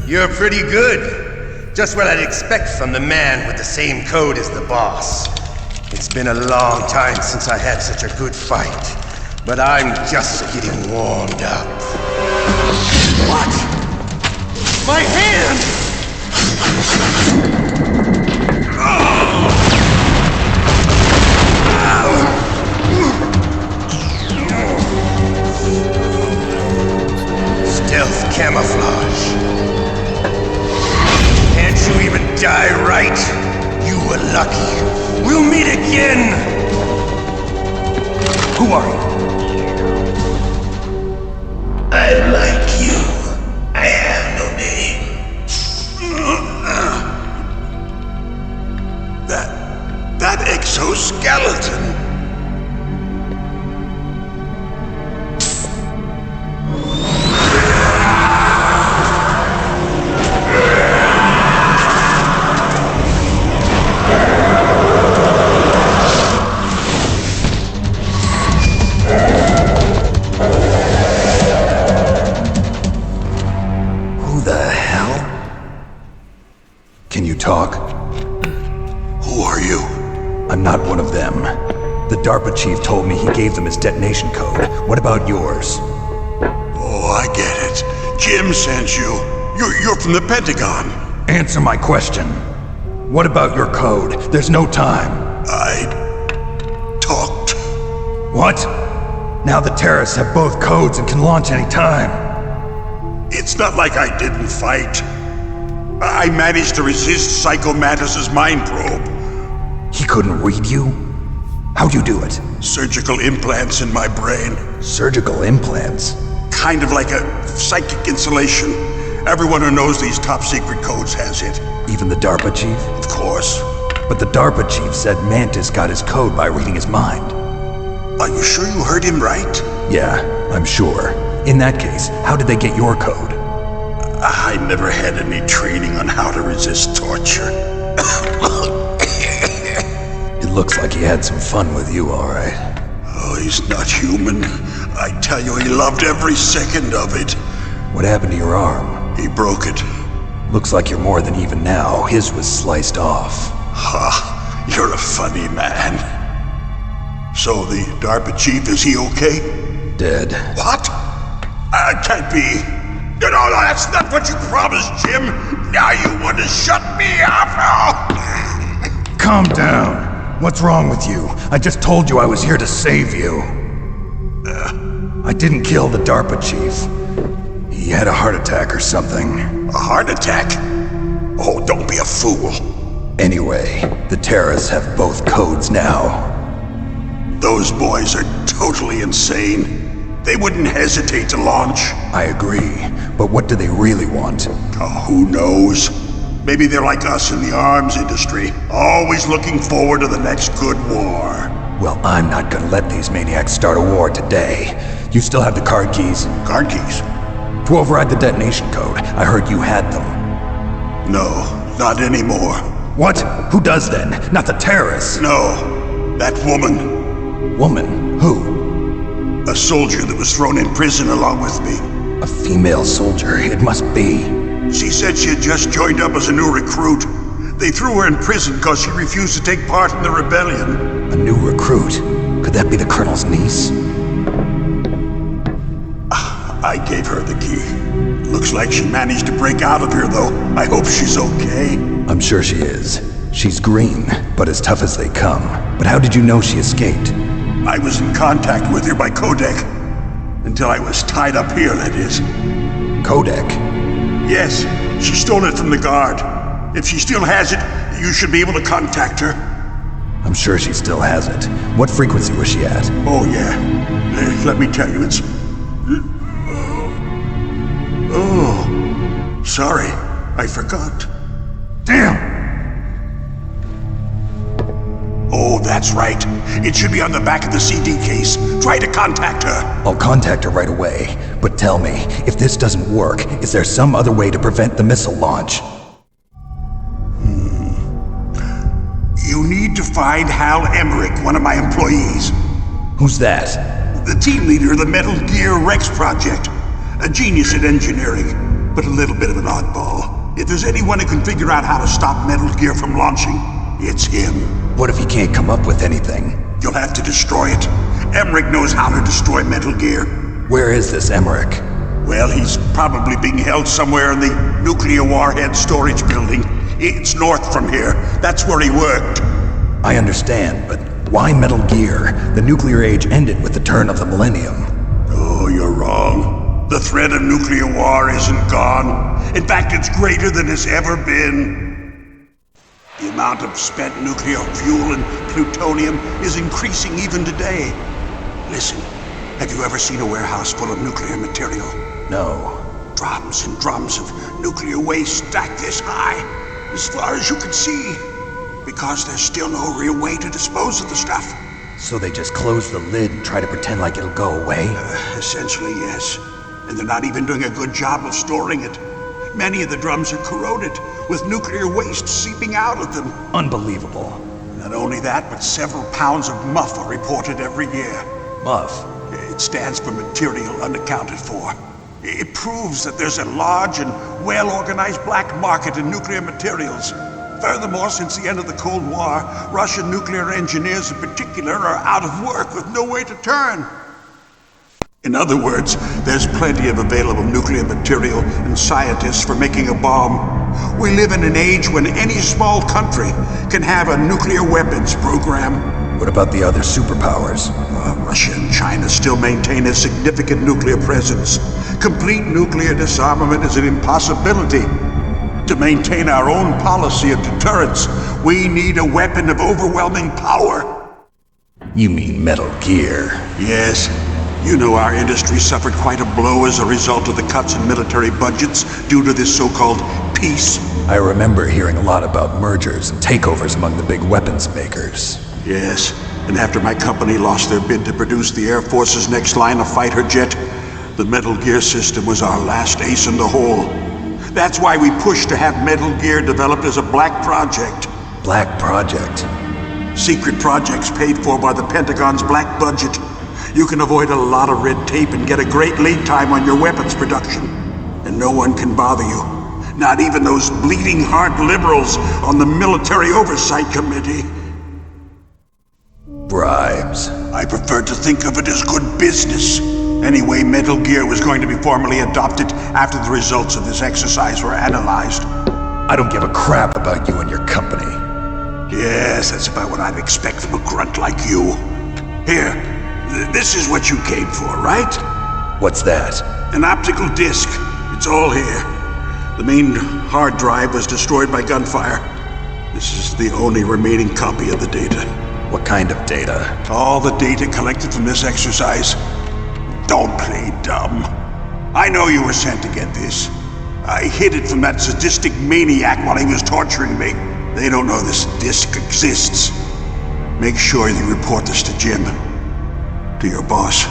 You're pretty good. Just what I'd expect from the man with the same code as the boss. It's been a long time since I had such a good fight, but I'm just getting warmed up. What? My hand! Stealth camouflage. Can't you even die right? You were lucky. We'll meet again! Who are you? I'm like you. I have no name. That exoskeleton. Can you talk? Who are you? I'm not one of them. The DARPA chief told me he gave them his detonation code. What about yours? Oh, I get it. Jim sent you. You're from the Pentagon. Answer my question. What about your code? There's no time. I talked. What? Now the terrorists have both codes and can launch any time. It's not like I didn't fight. I managed to resist Psycho Mantis's mind probe. He couldn't read you? How'd you do it? Surgical implants in my brain. Surgical implants? Kind of like a psychic insulation. Everyone who knows these top secret codes has it. Even the DARPA chief? Of course. But the DARPA chief said Mantis got his code by reading his mind. Are you sure you heard him right? Yeah, I'm sure. In that case, how did they get your code? I never had any training on how to resist torture. It looks like he had some fun with you, all right. Oh, he's not human. I tell you, he loved every second of it. What happened to your arm? He broke it. Looks like you're more than even now. His was sliced off. Ha, you're a funny man. So the DARPA chief, is he okay? Dead. What? Can't be. No, that's not what you promised, Jim. Now you want to shut me up? Oh. Calm down. What's wrong with you? I just told you I was here to save you. I didn't kill the DARPA chief. He had a heart attack or something. A heart attack? Oh, don't be a fool. Anyway, the terrorists have both codes now. Those boys are totally insane. They wouldn't hesitate to launch. I agree, but what do they really want? Oh, who knows? Maybe they're like us in the arms industry, always looking forward to the next good war. Well, I'm not gonna let these maniacs start a war today. You still have the card keys? Card keys? To override the detonation code. I heard you had them. No, not anymore. What? Who does then? Not the terrorists? No, that woman. Woman? Who? A soldier that was thrown in prison along with me. A female soldier, it must be. She said she had just joined up as a new recruit. They threw her in prison because she refused to take part in the rebellion. A new recruit? Could that be the colonel's niece? I gave her the key. Looks like she managed to break out of here, though. I hope she's okay. I'm sure she is. She's green, but as tough as they come. But how did you know she escaped? I was in contact with her by codec. Until I was tied up here, that is. Codec? Yes, she stole it from the guard. If she still has it, you should be able to contact her. I'm sure she still has it. What frequency was she at? Oh, yeah. Let me tell you, it's... Oh, sorry. I forgot. Damn! Oh, that's right. It should be on the back of the CD case. Try to contact her. I'll contact her right away. But tell me, if this doesn't work, is there some other way to prevent the missile launch? You need to find Hal Emmerich, one of my employees. Who's that? The team leader of the Metal Gear Rex project. A genius at engineering. but a little bit of an oddball. If there's anyone who can figure out how to stop Metal Gear from launching, it's him. What if he can't come up with anything? You'll have to destroy it. Emmerich knows how to destroy Metal Gear. Where is this Emmerich? Well, he's probably being held somewhere in the nuclear warhead storage building. It's north from here. That's where he worked. I understand, but why Metal Gear? The nuclear age ended with the turn of the millennium. Oh, you're wrong. The threat of nuclear war isn't gone. In fact, it's greater than it's ever been. The amount of spent nuclear fuel and plutonium is increasing even today. Listen, have you ever seen a warehouse full of nuclear material? No. Drums and drums of nuclear waste stacked this high, as far as you can see. Because there's still no real way to dispose of the stuff. So they just close the lid and try to pretend like it'll go away? Essentially, yes. And they're not even doing a good job of storing it. Many of the drums are corroded, with nuclear waste seeping out of them. Unbelievable. Not only that, but several pounds of muff are reported every year. Muff? It stands for material unaccounted for. It proves that there's a large and well-organized black market in nuclear materials. Furthermore, since the end of the Cold War, Russian nuclear engineers in particular are out of work with no way to turn. In other words, there's plenty of available nuclear material and scientists for making a bomb. We live in an age when any small country can have a nuclear weapons program. What about the other superpowers? Russia and China still maintain a significant nuclear presence. Complete nuclear disarmament is an impossibility. To maintain our own policy of deterrence, we need a weapon of overwhelming power. You mean Metal Gear? Yes. You know our industry suffered quite a blow as a result of the cuts in military budgets due to this so-called peace. I remember hearing a lot about mergers and takeovers among the big weapons makers. Yes, and after my company lost their bid to produce the Air Force's next line of fighter jet, the Metal Gear system was our last ace in the hole. That's why we pushed to have Metal Gear developed as a black project. Black project? Secret projects paid for by the Pentagon's black budget. You can avoid a lot of red tape and get a great lead time on your weapons production. And no one can bother you. Not even those bleeding heart liberals on the Military Oversight Committee. Bribes. I prefer to think of it as good business. Anyway, Metal Gear was going to be formally adopted after the results of this exercise were analyzed. I don't give a crap about you and your company. Yes, that's about what I'd expect from a grunt like you. Here, this is what you came for, right? What's that? An optical disc. It's all here. The main hard drive was destroyed by gunfire. This is the only remaining copy of the data. What kind of data? All the data collected from this exercise. Don't play dumb. I know you were sent to get this. I hid it from that sadistic maniac while he was torturing me. They don't know this disc exists. Make sure you report this to Jim. To your boss.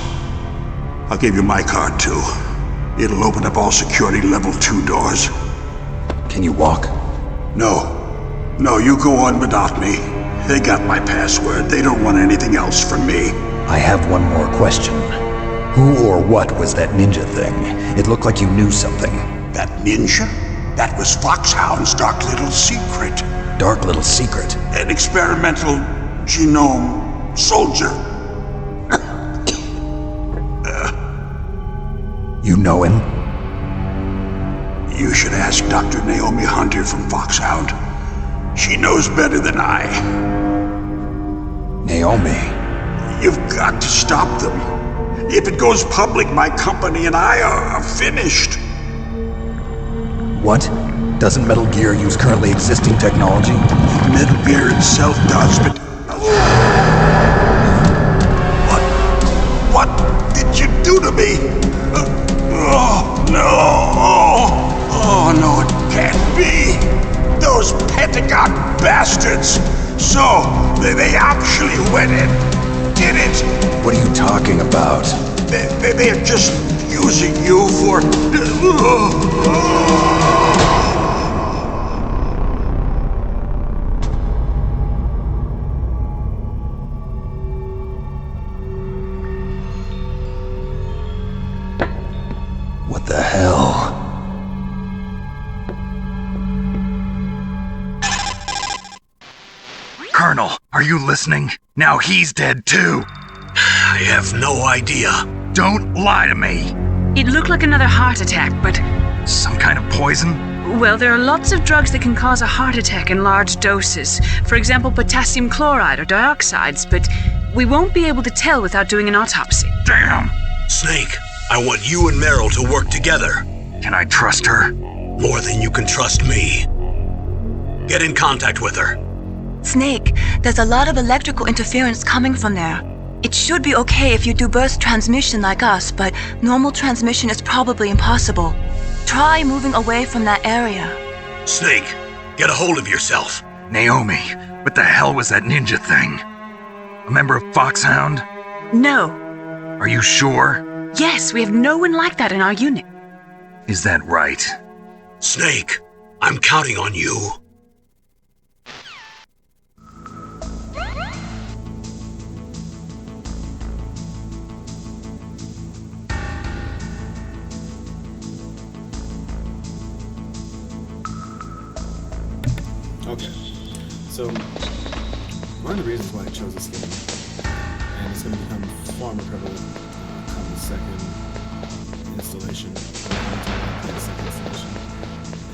I'll give you my card too. It'll open up all security level 2 doors. Can you walk? No. No, you go on without me. They got my password. They don't want anything else from me. I have one more question. Who or what was that ninja thing? It looked like you knew something. That ninja? That was Foxhound's dark little secret. Dark little secret? An experimental genome soldier. You know him? You should ask Dr. Naomi Hunter from Foxhound. She knows better than I. Naomi? You've got to stop them. If it goes public, my company and I are finished. What? Doesn't Metal Gear use currently existing technology? Metal Gear itself does, but... What did you do to me? Oh, no. Oh, no, it can't be. Those Pentagon bastards. So, they actually went and did it. What are you talking about? They're just using you for... What the hell? Colonel, are you listening? Now he's dead too. I have no idea. Don't lie to me. It looked like another heart attack, but... Some kind of poison? Well, there are lots of drugs that can cause a heart attack in large doses. For example, potassium chloride or dioxides, but we won't be able to tell without doing an autopsy. Damn! Snake, I want you and Meryl to work together. Can I trust her? More than you can trust me. Get in contact with her. Snake, there's a lot of electrical interference coming from there. It should be okay if you do burst transmission like us, but normal transmission is probably impossible. Try moving away from that area. Snake, get a hold of yourself. Naomi, what the hell was that ninja thing? A member of Foxhound? No. Are you sure? Yes, we have no one like that in our unit. Is that right? Snake, I'm counting on you. Okay, so one of the reasons why I chose this game, and it's going to become far more prevalent come the second installation,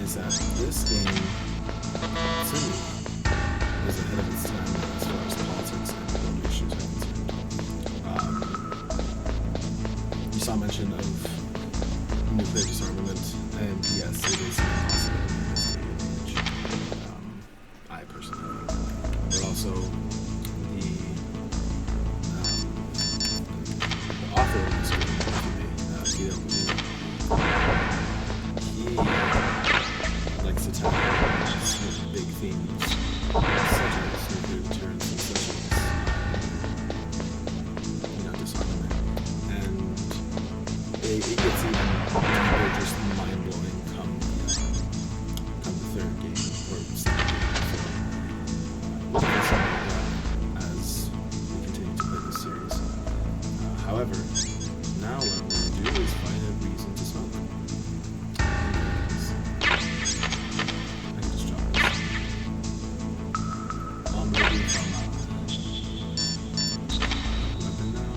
is that this game, to me, is ahead of its time as far as politics and global issues are concerned. You saw mention of nuclear disarmament, and yes, it is impossible in this day and age. I personally, but also the author of this game, he likes to tackle some big themes, such as nuclear deterrence and such as disarmament, and it gets even more just mind-blowing come the third game or second game. As we continue to play this series. However, now what I'm going to do is find a reason to smoke. I can just drop this. I'm ready from weapon now.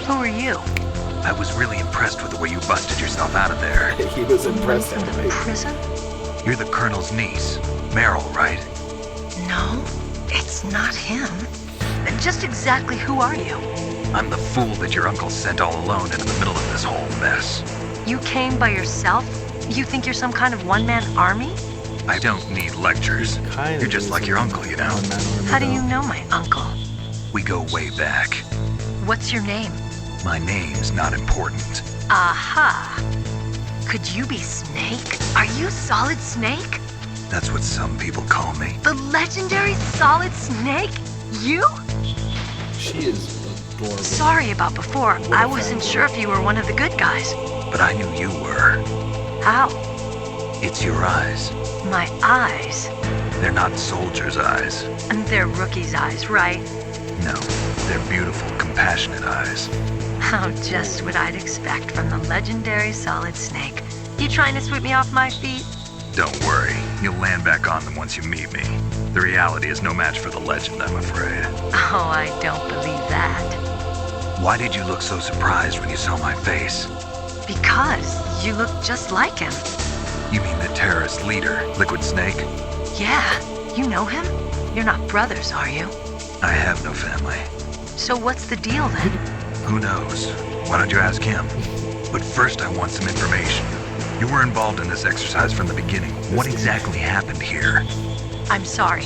Who are you? I was really impressed with the way you busted yourself out of there. He was impressed From at the me. prison? You're the Colonel's niece, Meryl, right? No, it's not him. Just exactly who are you? I'm the fool that your uncle sent all alone into the middle of this whole mess. You came by yourself? You think you're some kind of one-man army? I don't need lectures. Kind You're of just is like your uncle, you know. one-man army, How do though. you know my uncle? We go way back. What's your name? My name's not important. Aha! Could you be Snake? Are you Solid Snake? That's what some people call me. The legendary Solid Snake? You? She is adorable. Sorry about before. I wasn't sure if you were one of the good guys. But I knew you were. How? It's your eyes. My eyes. They're not soldiers' eyes. And they're rookies' eyes, right? No, they're beautiful, compassionate eyes. How just what I'd expect from the legendary Solid Snake. You trying to sweep me off my feet? Don't worry, you'll land back on them once you meet me. The reality is no match for the legend, I'm afraid. Oh, I don't believe that. Why did you look so surprised when you saw my face? Because you look just like him. You mean the terrorist leader, Liquid Snake? Yeah, you know him? You're not brothers, are you? I have no family. So what's the deal then? Who knows? Why don't you ask him? But first I want some information. You were involved in this exercise from the beginning. What exactly happened here? I'm sorry.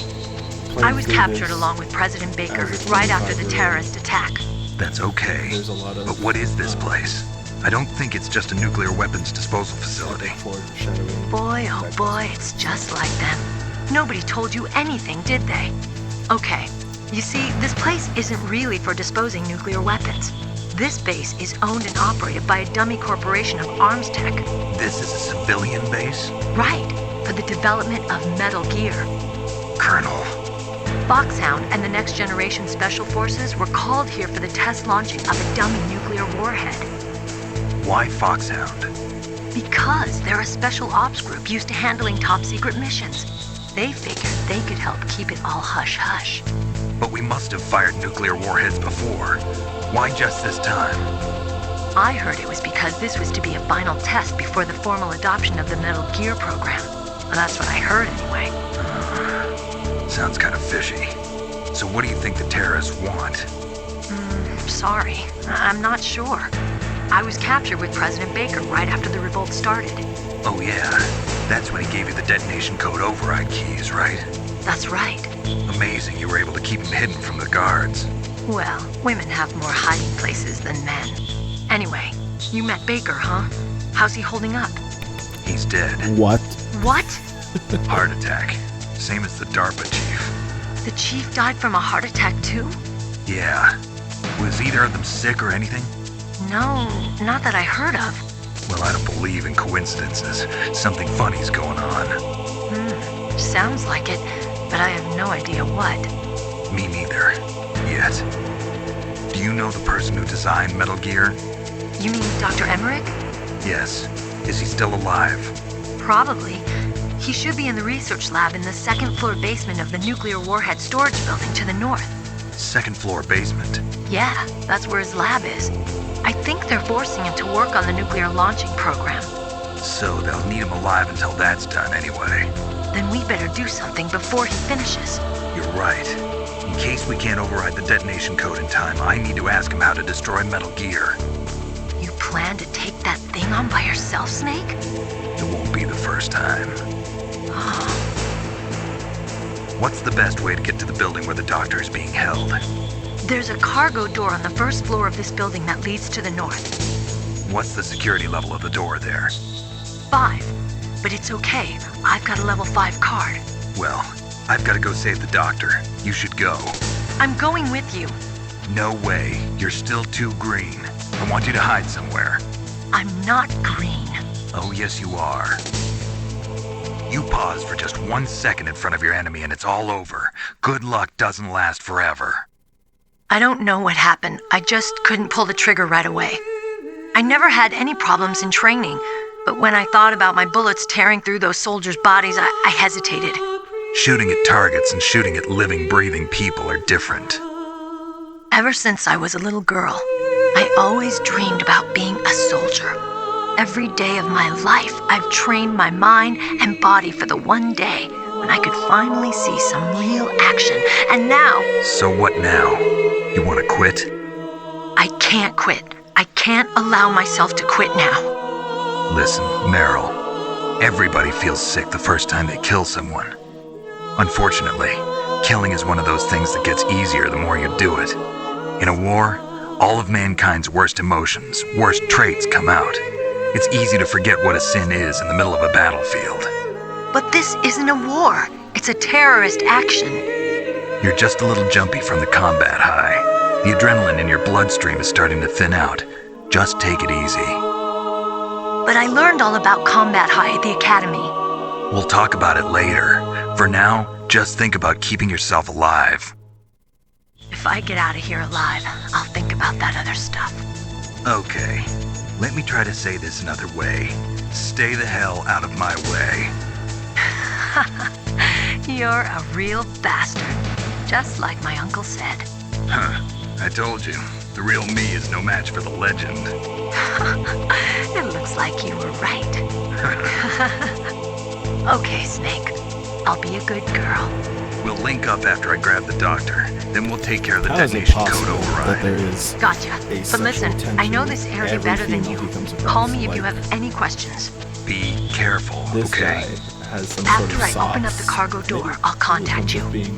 I was captured along with President Baker right after the terrorist attack. That's okay. There's a lot of, But what is this place? I don't think it's just a nuclear weapons disposal facility. foreshadowing. Boy, oh boy, it's just like them. Nobody told you anything, did they? Okay, you see, this place isn't really for disposing nuclear weapons. This base is owned and operated by a dummy corporation of arms tech. This is a civilian base? Right, for the development of Metal Gear. Colonel, Foxhound and the Next Generation Special Forces were called here for the test launching of a dummy nuclear warhead. why Foxhound? Because they're a special ops group used to handling top-secret missions. They figured they could help keep it all hush-hush. But we must have fired nuclear warheads before. Why just this time? I heard it was because this was to be a final test before the formal adoption of the Metal Gear program. Well, that's what I heard anyway. Sounds kind of fishy. So what do you think the terrorists want? Sorry, I'm not sure. I was captured with President Baker right after the revolt started. Oh yeah, that's when he gave you the detonation code override keys, right? That's right. Amazing you were able to keep them hidden from the guards. Well, women have more hiding places than men. Anyway, you met Baker, huh? How's he holding up? He's dead. What? What? Heart attack. Same as the DARPA chief. The chief died from a heart attack too? Yeah. Was either of them sick or anything? No, not that I heard of. Well, I don't believe in coincidences. Something funny's going on. Sounds like it, but I have no idea what. Me neither. Yet. Do you know the person who designed Metal Gear? You mean Dr. Emmerich? Yes. Is he still alive? Probably. He should be in the research lab in the second floor basement of the nuclear warhead storage building to the north. Second floor basement. Yeah, that's where his lab is. I think they're forcing him to work on the nuclear launching program. So they'll need him alive until that's done anyway. Then we better do something before he finishes. You're right. In case we can't override the detonation code in time, I need to ask him how to destroy Metal Gear. You plan to take that thing on by yourself, Snake? It won't be the first time. What's the best way to get to the building where the doctor is being held? There's a cargo door on the first floor of this building that leads to the north. What's the security level of the door there? 5. But it's okay. I've got a level 5 card. Well, I've got to go save the doctor. You should go. I'm going with you. No way. You're still too green. I want you to hide somewhere. I'm not green. Oh, yes, you are. You pause for just 1 second in front of your enemy and it's all over. Good luck doesn't last forever. I don't know what happened. I just couldn't pull the trigger right away. I never had any problems in training, but when I thought about my bullets tearing through those soldiers' bodies, I hesitated. Shooting at targets and shooting at living, breathing people are different. Ever since I was a little girl, I always dreamed about being a soldier. Every day of my life, I've trained my mind and body for the one day when I could finally see some real action. And now... So what now? You want to quit? I can't quit. I can't allow myself to quit now. Listen, Meryl. Everybody feels sick the first time they kill someone. Unfortunately, killing is one of those things that gets easier the more you do it. In a war, all of mankind's worst emotions, worst traits come out. It's easy to forget what a sin is in the middle of a battlefield. But This isn't a war. It's a terrorist action. You're just a little jumpy from the combat high. The adrenaline in your bloodstream is starting to thin out. Just take it easy. But I learned all about combat high at the academy. We'll talk about it later. For now, just think about keeping yourself alive. If I get out of here alive, I'll think about that other stuff. Okay, let me try to say this another way. Stay the hell out of my way. You're a real bastard. Just like my uncle said. Huh, I told you. The real me is no match for the legend. It looks like you were right. Okay, Snake. I'll be a good girl. We'll link up after I grab the doctor. Then we'll take care of the How is it detonation code possible that there override. is Gotcha. a But sexual listen, tension I know this with area every better than female you. he comes across? Call me if you Like, have any questions. Be careful, This okay? guy has some After sort of I open up the sauce. cargo door, Maybe I'll contact he comes you. with being